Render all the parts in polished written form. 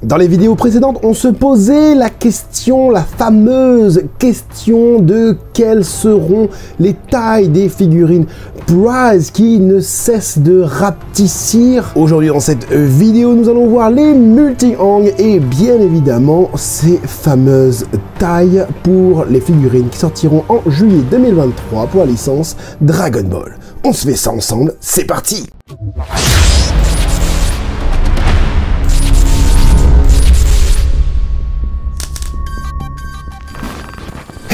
Dans les vidéos précédentes, on se posait la question, la fameuse question de quelles seront les tailles des figurines Prize qui ne cessent de rapetissir. Aujourd'hui, dans cette vidéo, nous allons voir les multi-angles et bien évidemment ces fameuses tailles pour les figurines qui sortiront en juillet 2023 pour la licence Dragon Ball. On se fait ça ensemble, c'est parti!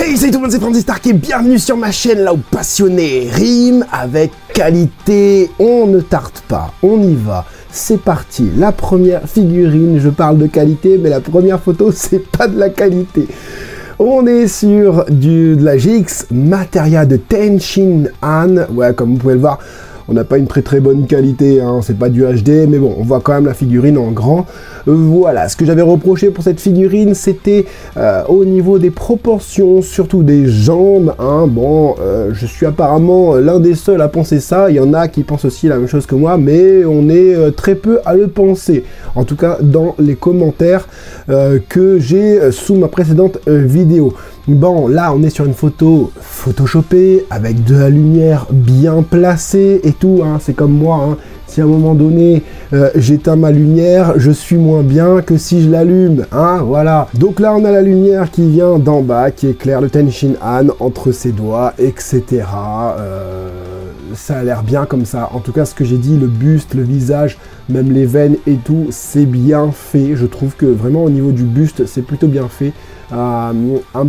Hey, salut tout le monde, c'est Francis Stark et bienvenue sur ma chaîne là où passionné rime avec qualité. On ne tarde pas, on y va. C'est parti, la première figurine, je parle de qualité, mais la première photo, c'est pas de la qualité. On est sur de la GX Materia de Ten Shin Han. Ouais, comme vous pouvez le voir, on n'a pas une très bonne qualité, hein. C'est pas du HD, mais bon, on voit quand même la figurine en grand. Voilà, ce que j'avais reproché pour cette figurine, c'était au niveau des proportions, surtout des jambes, hein. Bon, je suis apparemment l'un des seuls à penser ça, il y en a qui pensent aussi la même chose que moi, mais on est très peu à le penser. En tout cas, dans les commentaires que j'ai sous ma précédente vidéo. Bon, là, on est sur une photo photoshopée, avec de la lumière bien placée et tout, hein. C'est comme moi, hein. Si à un moment donné, j'éteins ma lumière, je suis moins bien que si je l'allume, hein, voilà. Donc là, on a la lumière qui vient d'en bas, qui éclaire le Ten Shin Han entre ses doigts, etc. Ça a l'air bien comme ça. En tout cas, ce que j'ai dit, le buste, le visage, même les veines et tout, c'est bien fait. Je trouve que vraiment au niveau du buste, c'est plutôt bien fait. Un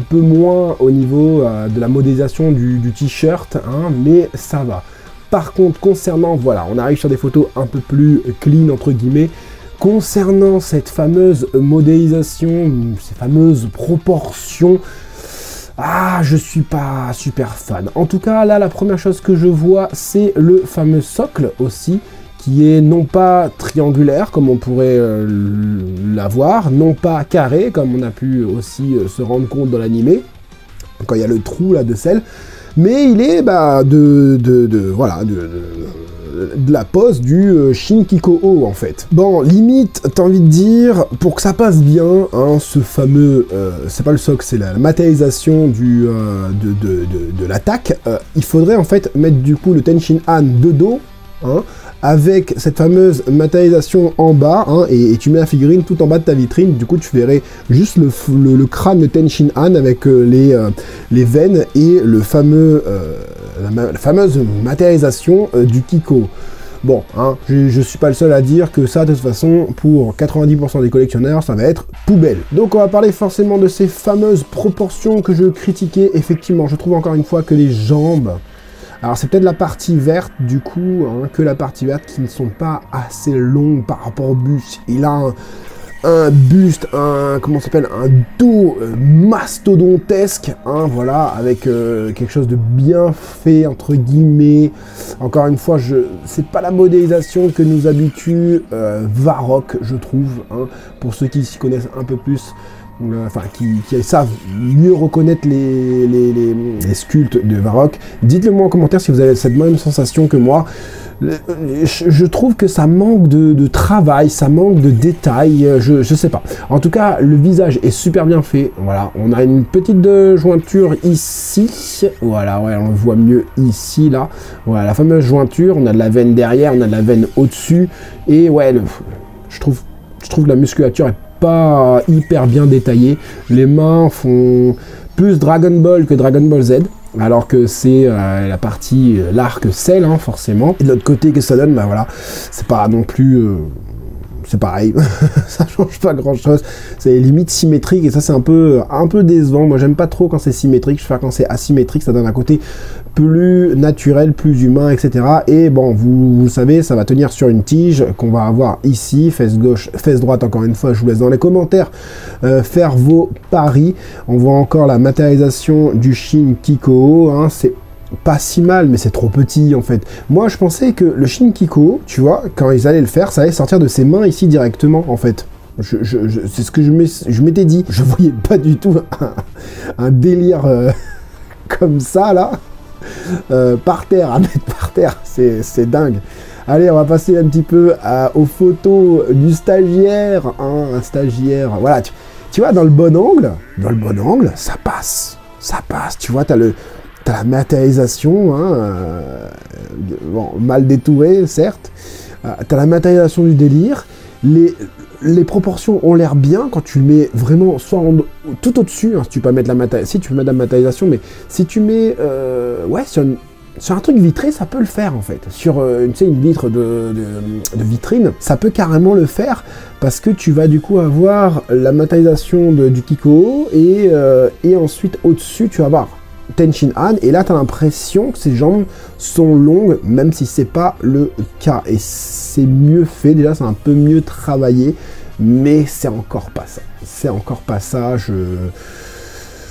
peu moins au niveau de la modélisation du t-shirt, hein, mais ça va. Par contre, concernant, voilà, on arrive sur des photos un peu plus clean, entre guillemets. Concernant cette fameuse modélisation, ces fameuses proportions, je suis pas super fan. En tout cas, là, la première chose que je vois, c'est le fameux socle aussi, qui est non pas triangulaire, comme on pourrait l'avoir, non pas carré, comme on a pu aussi se rendre compte dans l'animé, quand il y a le trou là de sel, mais il est de la pose du Shinkiko-O en fait. Bon, limite, t'as envie de dire, pour que ça passe bien, hein, ce fameux, c'est pas le socle, c'est la matérialisation de l'attaque, il faudrait en fait mettre du coup le Ten Shin Han de dos, hein, avec cette fameuse matérialisation en bas, hein, et tu mets la figurine tout en bas de ta vitrine. Du coup tu verrais juste le crâne de Ten Shin Han avec les veines et le fameux, la fameuse matérialisation du Kiko. Bon, hein, je suis pas le seul à dire que ça, de toute façon, pour 90% des collectionneurs, ça va être poubelle. Donc on va parler forcément de ces fameuses proportions que je critiquais. Effectivement, je trouve encore une fois que les jambes, alors c'est peut-être la partie verte du coup, hein, que la partie verte qui ne sont pas assez longues par rapport au buste. Il a un buste, comment ça s'appelle, un dos mastodontesque, hein, voilà, avec quelque chose de bien fait entre guillemets. Encore une fois, c'est pas la modélisation que nous habitue Varrock, je trouve, hein, pour ceux qui s'y connaissent un peu plus. Enfin, qui savent mieux reconnaître les sculptes de Varrock. Dites-le moi en commentaire si vous avez cette même sensation que moi. Je trouve que ça manque de travail, ça manque de détails, je sais pas. En tout cas, le visage est super bien fait. Voilà, on a une petite jointure ici. Voilà, ouais, on le voit mieux ici, là. Voilà, la fameuse jointure. On a de la veine derrière, on a de la veine au-dessus. Et ouais, je trouve que la musculature est pas hyper bien détaillé. Les mains font plus Dragon Ball que Dragon Ball Z, alors que c'est la partie, l'arc Cell, hein, forcément. Et de l'autre côté, que ça donne, bah voilà, c'est pas non plus... c'est pareil, ça change pas grand chose, c'est limite symétrique et ça c'est un peu décevant. Moi j'aime pas trop quand c'est symétrique, je préfère quand c'est asymétrique, ça donne un côté plus naturel, plus humain, etc. Et bon, vous savez, ça va tenir sur une tige qu'on va avoir ici, fesse gauche, fesse droite, encore une fois, je vous laisse dans les commentaires faire vos paris. On voit encore la matérialisation du Shinkiko, hein, c'est pas si mal, mais c'est trop petit en fait. Moi je pensais que le Shinkiko, tu vois, quand ils allaient le faire, ça allait sortir de ses mains ici directement en fait. C'est ce que je m'étais dit. Je voyais pas du tout un délire comme ça là, par terre, à mettre par terre, c'est dingue. Allez, on va passer un petit peu aux photos du stagiaire. Hein, un stagiaire, voilà, tu vois, dans le bon angle, ça passe. Ça passe, tu vois, t'as la matérialisation, hein, bon, mal détourée, certes. T'as la matérialisation du délire. Les proportions ont l'air bien quand tu le mets vraiment soit tout au-dessus, hein, si tu peux mettre la matérialisation, mais si tu mets ouais, sur un truc vitré, ça peut le faire en fait. Sur une vitre de vitrine, ça peut carrément le faire parce que tu vas du coup avoir la matérialisation du Kiko et ensuite au-dessus tu vas avoir Ten-Shin Han, et là tu as l'impression que ses jambes sont longues, même si c'est pas le cas. Et c'est mieux fait, déjà c'est un peu mieux travaillé, mais c'est encore pas ça. C'est encore pas ça,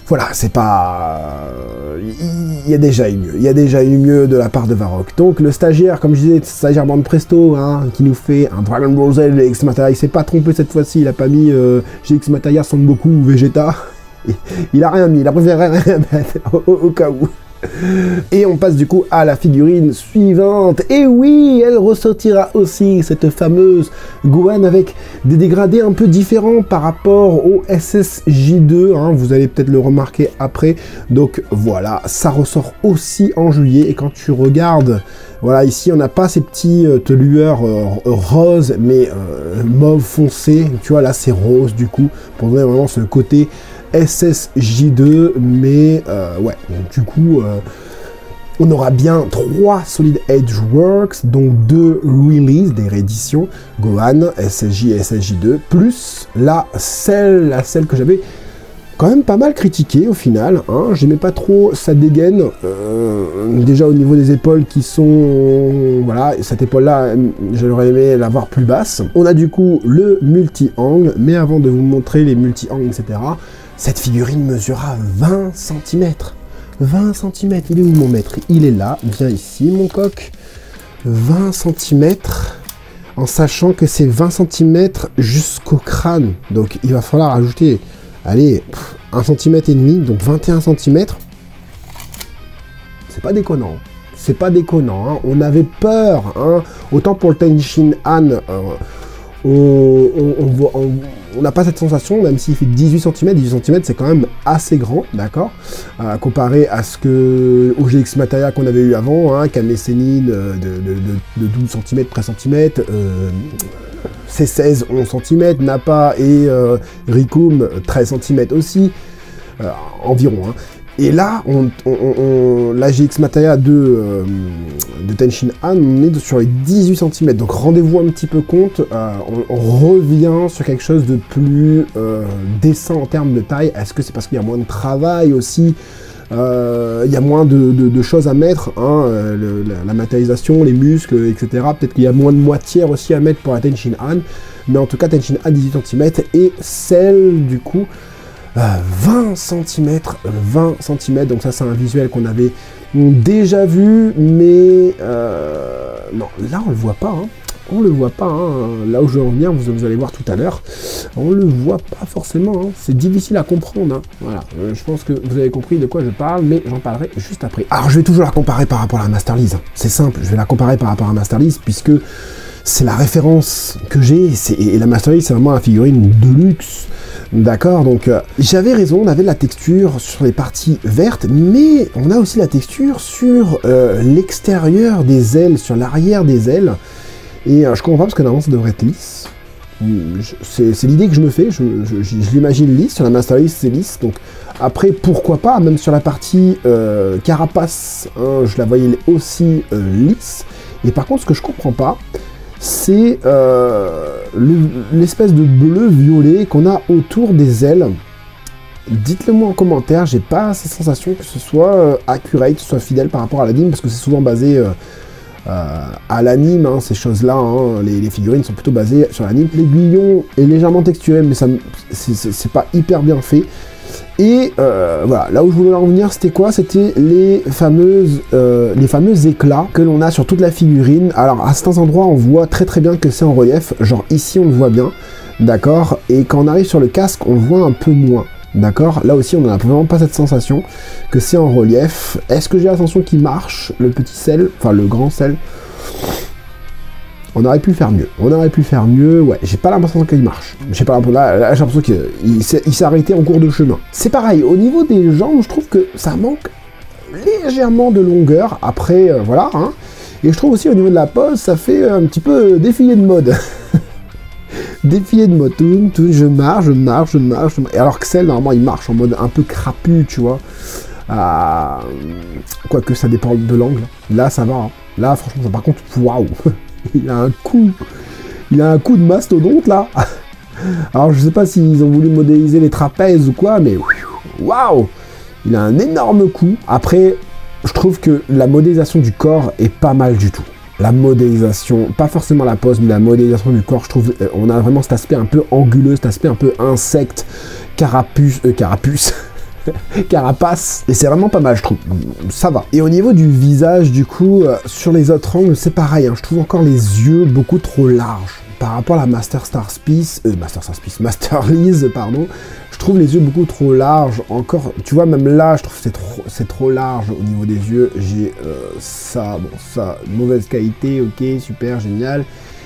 voilà, c'est pas... Il y a déjà eu mieux. Il y a déjà eu mieux de la part de Varrock. Donc le stagiaire, comme je disais, stagiaire bande presto, hein, qui nous fait un Dragon Ball Z GX Materia. Il s'est pas trompé cette fois-ci, il a pas mis GX Materia Son Goku ou Vegeta. Il a rien mis, il a préféré rien mettre, au cas où. Et on passe du coup à la figurine suivante. Et oui, elle ressortira aussi, cette fameuse Gohan avec des dégradés un peu différents par rapport au SSJ2, hein, vous allez peut-être le remarquer après. Donc voilà, ça ressort aussi en juillet. Et quand tu regardes, voilà, ici on n'a pas ces petites lueurs roses, mais mauve foncé. Tu vois, là c'est rose du coup, pour donner vraiment ce côté SSJ2, mais ouais, donc du coup on aura bien 3 Solid Edge Works, donc 2 releases, des rééditions, Gohan, SSJ et SSJ2, plus celle que j'avais quand même pas mal critiquée au final, hein. J'aimais pas trop sa dégaine, déjà au niveau des épaules qui sont... Voilà, cette épaule-là, j'aurais aimé la voir plus basse. On a du coup le multi-angle, mais avant de vous montrer les multi-angles, etc., cette figurine mesurera 20 cm. 20 cm, il est où mon maître? Il est là, viens ici mon coq. 20 cm, en sachant que c'est 20 cm jusqu'au crâne. Donc il va falloir ajouter, allez, 1 cm et demi, donc 21 cm. C'est pas déconnant. C'est pas déconnant, hein. On avait peur, hein. Autant pour le Ten-Shin Han, on n'a pas cette sensation, même s'il fait 18 cm. 18 cm, c'est quand même assez grand, d'accord, comparé à au GX Materia qu'on avait eu avant, hein, Kame Sennin de 12 cm, 13 cm, C16, 11 cm, Nappa et Rikum, 13 cm aussi, environ, hein. Et là, la GX Materia de Ten-Shin Han, on est sur les 18 cm. Donc rendez-vous un petit peu compte, on revient sur quelque chose de plus décent en termes de taille. Est-ce que c'est parce qu'il y a moins de travail aussi, il y a moins de choses à mettre, hein, la matérialisation, les muscles, etc. Peut-être qu'il y a moins de moitière aussi à mettre pour la Ten-Shin Han. Mais en tout cas, Ten-Shin Han 18 cm et celle du coup 20 cm, donc ça c'est un visuel qu'on avait déjà vu, mais non, là on le voit pas, hein. On le voit pas, hein. Là où je vais en venir, vous allez voir tout à l'heure, on le voit pas forcément, hein. C'est difficile à comprendre, hein. Voilà, je pense que vous avez compris de quoi je parle, mais j'en parlerai juste après. Alors je vais toujours la comparer par rapport à la Master Lease, c'est simple, je vais la comparer par rapport à la Master Lease, puisque c'est la référence que j'ai, et la Master Lease c'est vraiment la figurine de luxe. D'accord, donc j'avais raison, on avait de la texture sur les parties vertes, mais on a aussi la texture sur l'extérieur des ailes, sur l'arrière des ailes, et je comprends pas parce que normalement ça devrait être lisse. C'est l'idée que je me fais, je l'imagine lisse, sur la Master Lease c'est lisse, donc après pourquoi pas, même sur la partie carapace, hein, je la voyais aussi lisse, et par contre ce que je comprends pas, c'est l'espèce de bleu-violet qu'on a autour des ailes. Dites-le moi en commentaire, j'ai pas cette sensation que ce soit accurate, que ce soit fidèle par rapport à l'anime, parce que c'est souvent basé à l'anime, hein, ces choses-là, hein, les figurines sont plutôt basées sur l'anime. L'aiguillon est légèrement texturé, mais c'est pas hyper bien fait. Et voilà, là où je voulais en venir, c'était quoi? C'était les fameux éclats que l'on a sur toute la figurine. Alors à certains endroits, on voit très très bien que c'est en relief. Genre ici, on le voit bien, d'accord. Et quand on arrive sur le casque, on le voit un peu moins, d'accord. Là aussi, on n'a vraiment pas cette sensation que c'est en relief. Est-ce que j'ai la sensation qu'il marche, le petit sel, enfin le grand sel? On aurait pu faire mieux. On aurait pu faire mieux. Ouais, j'ai pas l'impression qu'il marche. J'ai pas l'impression. Là j'ai l'impression qu'il s'est arrêté en cours de chemin. C'est pareil. Au niveau des jambes, je trouve que ça manque légèrement de longueur. Après, voilà. Hein. Et je trouve aussi au niveau de la pose, ça fait un petit peu défilé de mode. Défilé de mode. Tout, je marche. Et alors que celle, normalement, il marche en mode un peu crapu, tu vois. Quoique ça dépend de l'angle. Là, ça va. Hein. Là, franchement, ça, par contre, waouh. Il a un coup de mastodonte là. Alors je sais pas s'ils ont voulu modéliser les trapèzes ou quoi, mais waouh, il a un énorme coup. Après, je trouve que la modélisation du corps est pas mal du tout. La modélisation, pas forcément la pose, mais la modélisation du corps, je trouve, on a vraiment cet aspect un peu anguleux, cet aspect un peu insecte, carapace. Et c'est vraiment pas mal, je trouve. Ça va. Et au niveau du visage, du coup, sur les autres angles, c'est pareil. Hein, je trouve encore les yeux beaucoup trop larges. Par rapport à la Master Lease, pardon. Je trouve les yeux beaucoup trop larges. Encore, tu vois, même là, je trouve que c'est trop large au niveau des yeux. J'ai ça, bon, ça, mauvaise qualité, ok, super, génial.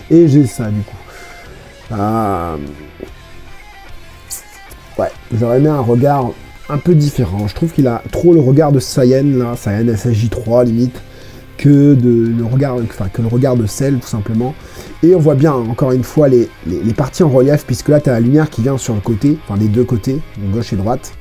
Et j'ai ça, du coup. Ouais, j'aurais aimé un regard un peu différent. Je trouve qu'il a trop le regard de Saiyan, là, Saiyan SSJ3 limite, que le regard de Cell, tout simplement. Et on voit bien, encore une fois, les parties en relief, puisque là, tu as la lumière qui vient sur le côté, enfin des deux côtés, gauche et droite.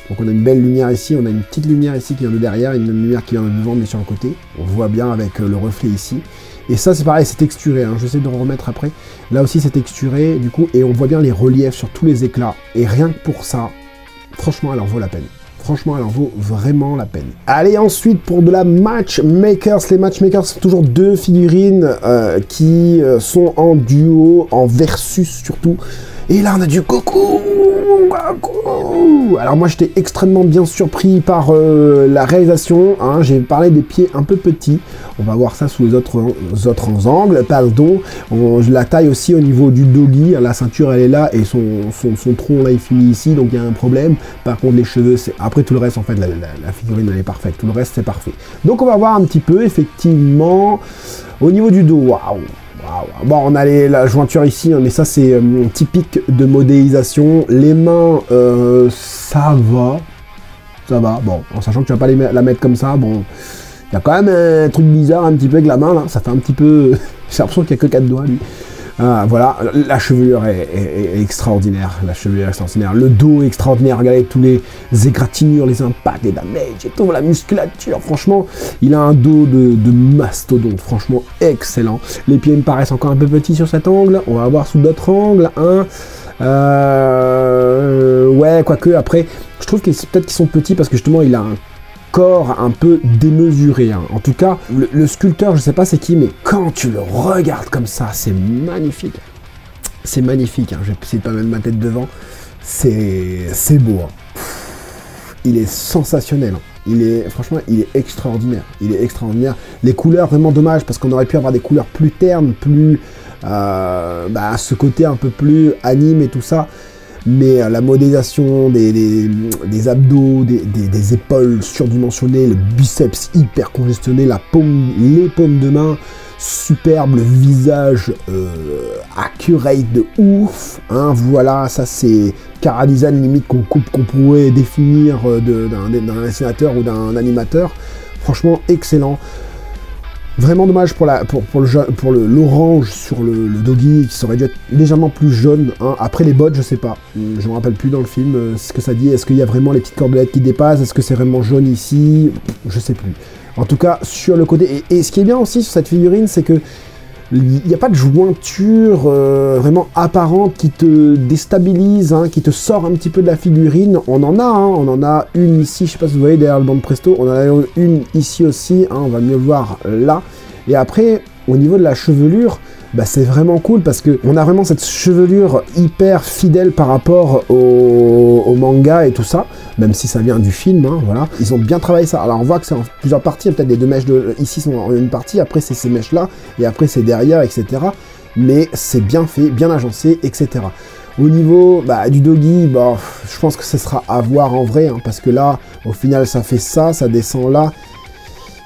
Donc on a une belle lumière ici, on a une petite lumière ici qui vient de derrière, une lumière qui vient de devant, mais sur le côté. On voit bien avec le reflet ici. Et ça, c'est pareil, c'est texturé, hein. Je vais essayer de remettre après. Là aussi, c'est texturé, du coup, et on voit bien les reliefs sur tous les éclats. Et rien que pour ça, franchement, elle en vaut la peine. Franchement, elle en vaut vraiment la peine. Allez, ensuite, pour de la Matchmakers. Les Matchmakers, c'est toujours deux figurines qui sont en duo, en versus surtout. Et là, on a du Goku. Alors moi, j'étais extrêmement bien surpris par la réalisation. Hein. J'ai parlé des pieds un peu petits. On va voir ça sous les autres angles. Pardon. La taille aussi au niveau du doggy. La ceinture, elle est là et son tronc, là, il finit ici. Donc, il y a un problème. Par contre, les cheveux, c'est... Après, tout le reste, en fait, la figurine, elle est parfaite. Tout le reste, c'est parfait. Donc, on va voir un petit peu, effectivement, au niveau du dos. Waouh. Bon, on a la jointure ici, mais ça c'est typique de modélisation. Les mains, ça va. Bon, en sachant que tu vas pas la mettre comme ça, bon, il y a quand même un truc bizarre un petit peu avec la main là. Ça fait un petit peu, j'ai l'impression qu'il y a que 4 doigts lui. Voilà, la chevelure est extraordinaire, le dos est extraordinaire, regardez tous les égratignures, les impacts, les damages et tout, la musculature, franchement, il a un dos de mastodonte, franchement excellent. Les pieds me paraissent encore un peu petits sur cet angle, on va voir sous d'autres angles, hein. Ouais, quoique, après, je trouve que peut-être qu'ils sont petits parce que justement, il a un corps un peu démesuré, hein. En tout cas, le sculpteur, je sais pas c'est qui, mais quand tu le regardes comme ça, c'est magnifique. C'est magnifique, hein. Je vais essayer de pas mettre ma tête devant. C'est beau, hein. Il est sensationnel, hein. Franchement, il est extraordinaire. Les couleurs, vraiment dommage, parce qu'on aurait pu avoir des couleurs plus ternes, plus... ce côté un peu plus anime et tout ça. Mais la modélisation des abdos, des épaules surdimensionnées, le biceps hyper congestionné, les paumes de main, superbe, le visage accurate de ouf, hein, voilà, ça c'est Cara Design limite qu'on pourrait définir d'un dessinateur ou d'un animateur. Franchement excellent. Vraiment dommage pour l'orange sur le doggy, qui aurait dû être légèrement plus jaune, hein. Après les bottes, je sais pas, je me rappelle plus dans le film ce que ça dit. Est-ce qu'il y a vraiment les petites cordelettes qui dépassent? Est-ce que c'est vraiment jaune ici? Je sais plus. En tout cas, sur le côté, et ce qui est bien aussi sur cette figurine, c'est que il n'y a pas de jointure vraiment apparente qui te déstabilise, hein, qui te sort un petit peu de la figurine. On en a une ici, je sais pas si vous voyez derrière le banc de presto, on en a une ici aussi, hein, on va mieux voir là. Et après, au niveau de la chevelure, c'est vraiment cool parce que on a vraiment cette chevelure hyper fidèle par rapport au manga et tout ça, même si ça vient du film, hein, voilà. Ils ont bien travaillé ça. Alors on voit que c'est en plusieurs parties, peut-être les deux mèches ici sont en une partie, après c'est ces mèches là, et après c'est derrière, etc. Mais c'est bien fait, bien agencé, etc. Au niveau du doggy, je pense que ce sera à voir en vrai, hein, parce que là, au final, ça fait ça descend là.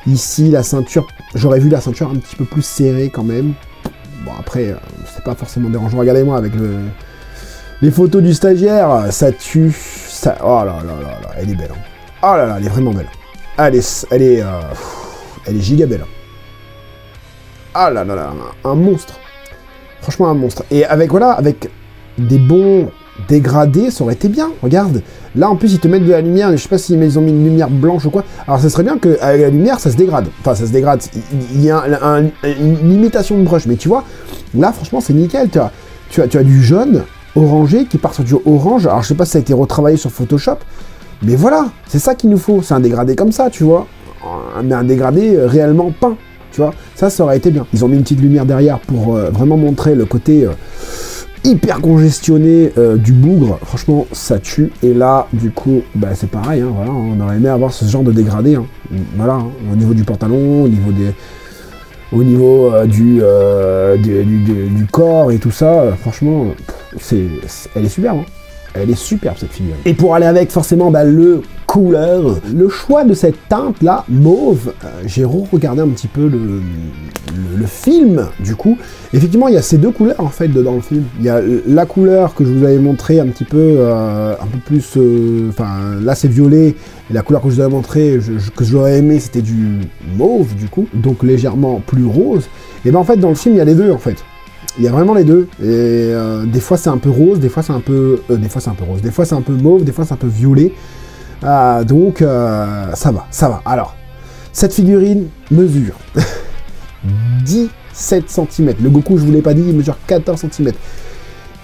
Ici, la ceinture, j'aurais vu la ceinture un petit peu plus serrée quand même. Bon, après, c'est pas forcément dérangeant. Regardez-moi avec les photos du stagiaire, ça tue. Ça... Oh là là là là, elle est belle. Hein. Oh là là, elle est vraiment belle. Elle est giga belle. Ah là là là, un monstre. Franchement, un monstre. Et avec, voilà, avec des bons dégradés, ça aurait été bien. Regarde. Là, en plus, ils te mettent de la lumière. Je sais pas s'ils ont mis une lumière blanche ou quoi. Alors, ça serait bien qu'avec la lumière, ça se dégrade. Enfin, ça se dégrade. Il y a une imitation de brush. Mais tu vois, là, franchement, c'est nickel. Tu as du jaune orangé qui part sur du orange. Alors, je sais pas si ça a été retravaillé sur Photoshop. Mais voilà, c'est ça qu'il nous faut. C'est un dégradé comme ça, tu vois. Mais un dégradé réellement peint. Tu vois, ça aurait été bien. Ils ont mis une petite lumière derrière pour vraiment montrer le côté hyper congestionné du bougre. Franchement, ça tue. Et là, du coup, bah, c'est pareil. Hein, voilà, on aurait aimé avoir ce genre de dégradé. Hein. Voilà, hein, au niveau du pantalon, au niveau du corps et tout ça. Franchement, elle est superbe. Hein. Elle est superbe cette figurine. Et pour aller avec forcément bah, le couleur, le choix de cette teinte là, mauve, j'ai regardé un petit peu le film du coup. Effectivement il y a ces deux couleurs en fait dans le film. Il y a la couleur que je vous avais montré un petit peu, un peu plus, enfin là c'est violet, et la couleur que je vous avais montré, que j'aurais aimé c'était du mauve du coup, donc légèrement plus rose. Et ben en fait dans le film il y a les deux en fait. Il y a vraiment les deux, et des fois c'est un peu rose, des fois c'est un peu rose, des fois c'est un peu mauve, des fois c'est un peu violet, donc ça va. Alors, cette figurine mesure 17 cm, le Goku je vous l'ai pas dit, il mesure 14 cm,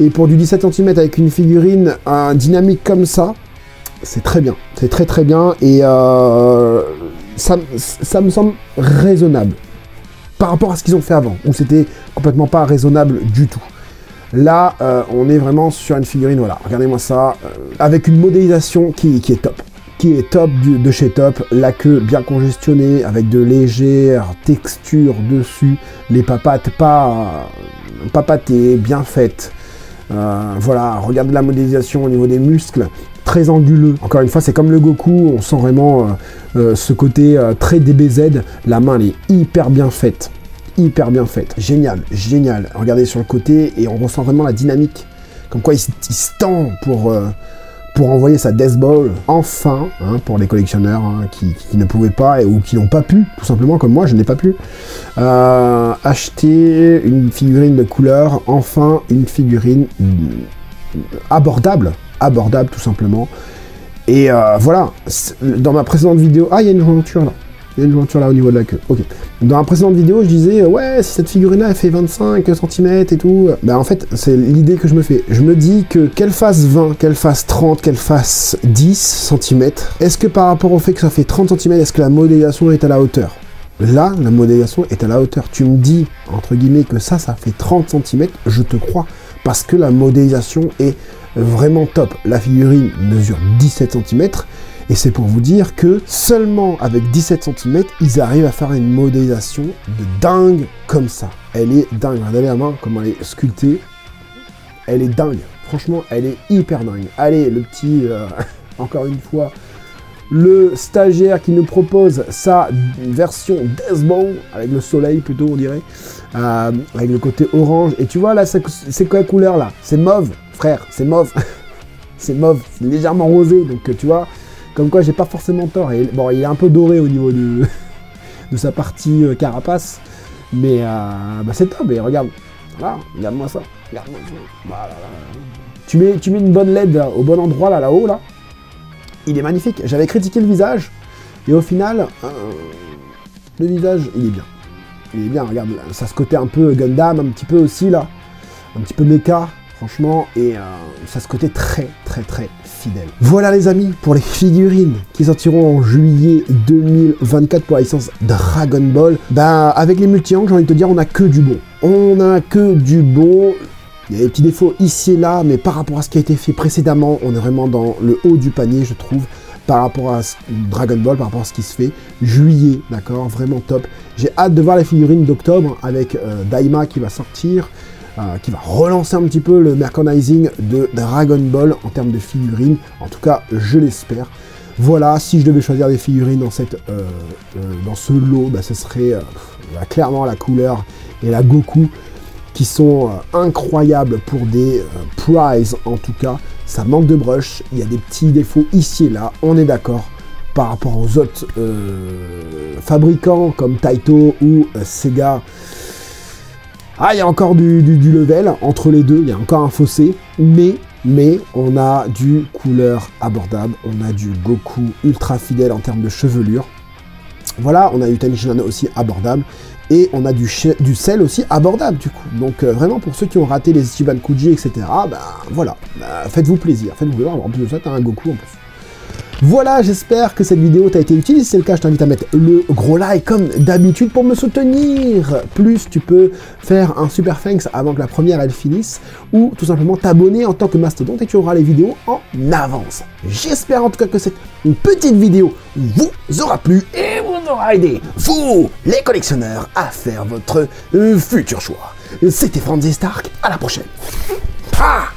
et pour du 17 cm avec une figurine dynamique comme ça, c'est très bien, c'est très bien, et ça me semble raisonnable. Par rapport à ce qu'ils ont fait avant, où c'était complètement pas raisonnable du tout. Là, on est vraiment sur une figurine, voilà, regardez-moi ça, avec une modélisation qui est top. Qui est top de chez top, la queue bien congestionnée, avec de légères textures dessus, les papates pas papatées, bien faites. Voilà, regardez la modélisation au niveau des muscles, très anguleux. Encore une fois, c'est comme le Goku, on sent vraiment ce côté très DBZ. La main, elle est hyper bien faite. Hyper bien faite. Génial, génial. Regardez sur le côté et on ressent vraiment la dynamique. Comme quoi, il se tend pour envoyer sa Death Ball. Enfin, hein, pour les collectionneurs hein, qui ne pouvaient pas ou qui n'ont pas pu, tout simplement, comme moi, je n'ai pas pu, acheter une figurine de couleur. Enfin, une figurine abordable tout simplement. Et voilà, dans ma précédente vidéo, il y a une jointure là. Il y a une jointure là au niveau de la queue. Ok. Dans la précédente vidéo, je disais, ouais, si cette figurine-là, elle fait 25 cm et tout. Ben en fait, c'est l'idée que je me fais. Je me dis que qu'elle fasse 20, qu'elle fasse 30, qu'elle fasse 10 cm, est-ce que par rapport au fait que ça fait 30 cm, est-ce que la modélisation est à la hauteur? Là, la modélisation est à la hauteur. Tu me dis, entre guillemets, que ça fait 30 cm, je te crois. Parce que la modélisation est vraiment top. La figurine mesure 17 cm. Et c'est pour vous dire que seulement avec 17 cm, ils arrivent à faire une modélisation de dingue comme ça. Elle est dingue. Regardez la main, comment elle est sculptée. Elle est dingue. Franchement, elle est hyper dingue. Allez, le petit, encore une fois, le stagiaire qui nous propose sa version Death Ball, avec le soleil plutôt, on dirait, avec le côté orange. Et tu vois, là, c'est quoi la couleur, là? C'est mauve, frère, c'est mauve. C'est mauve, c'est légèrement rosé, donc tu vois... Comme quoi, j'ai pas forcément tort. Et, bon, il est un peu doré au niveau de sa partie carapace. Mais bah, c'est top. Et regarde. Là, regarde-moi ça. Regarde-moi ça. Voilà. Tu mets une bonne LED là, au bon endroit, là-haut. Là. Il est magnifique. J'avais critiqué le visage. Et au final, le visage, il est bien. Il est bien, regarde. Ça a ce côté un peu Gundam, un petit peu aussi, là. Un petit peu mecha. Franchement, et ça a ce côté très fidèle. Voilà les amis, pour les figurines qui sortiront en juillet 2024 pour la licence Dragon Ball. Ben, avec les multi-angles, j'ai envie de te dire, on a que du bon. On a que du bon. Il y a des petits défauts ici et là, mais par rapport à ce qui a été fait précédemment, on est vraiment dans le haut du panier, je trouve, par rapport à Dragon Ball, par rapport à ce qui se fait. Juillet, d'accord, vraiment top. J'ai hâte de voir les figurines d'octobre avec Daima qui va sortir. Qui va relancer un petit peu le merchandising de Dragon Ball en termes de figurines. En tout cas, je l'espère. Voilà, si je devais choisir des figurines dans ce lot, bah, ce serait clairement la couleur et la Goku qui sont incroyables pour des prizes en tout cas. Ça manque de brush, il y a des petits défauts ici et là, on est d'accord, par rapport aux autres fabricants comme Taito ou Sega. Ah, il y a encore du level entre les deux, il y a encore un fossé, mais on a du couleur abordable, on a du Goku ultra fidèle en termes de chevelure. Voilà, on a du Tenshinhan aussi abordable, et on a du Cell aussi abordable du coup. Donc vraiment pour ceux qui ont raté les Ichiban Kuji, etc., bah voilà, faites-vous plaisir, en plus de ça, t'as un Goku en plus. Voilà, j'espère que cette vidéo t'a été utile. Si c'est le cas, je t'invite à mettre le gros like comme d'habitude pour me soutenir. Plus, tu peux faire un super thanks avant que la première elle finisse, ou tout simplement t'abonner en tant que mastodonte et tu auras les vidéos en avance. J'espère en tout cas que cette petite vidéo vous aura plu et vous aura aidé, vous, les collectionneurs, à faire votre futur choix. C'était Franzy Stark, à la prochaine. Ah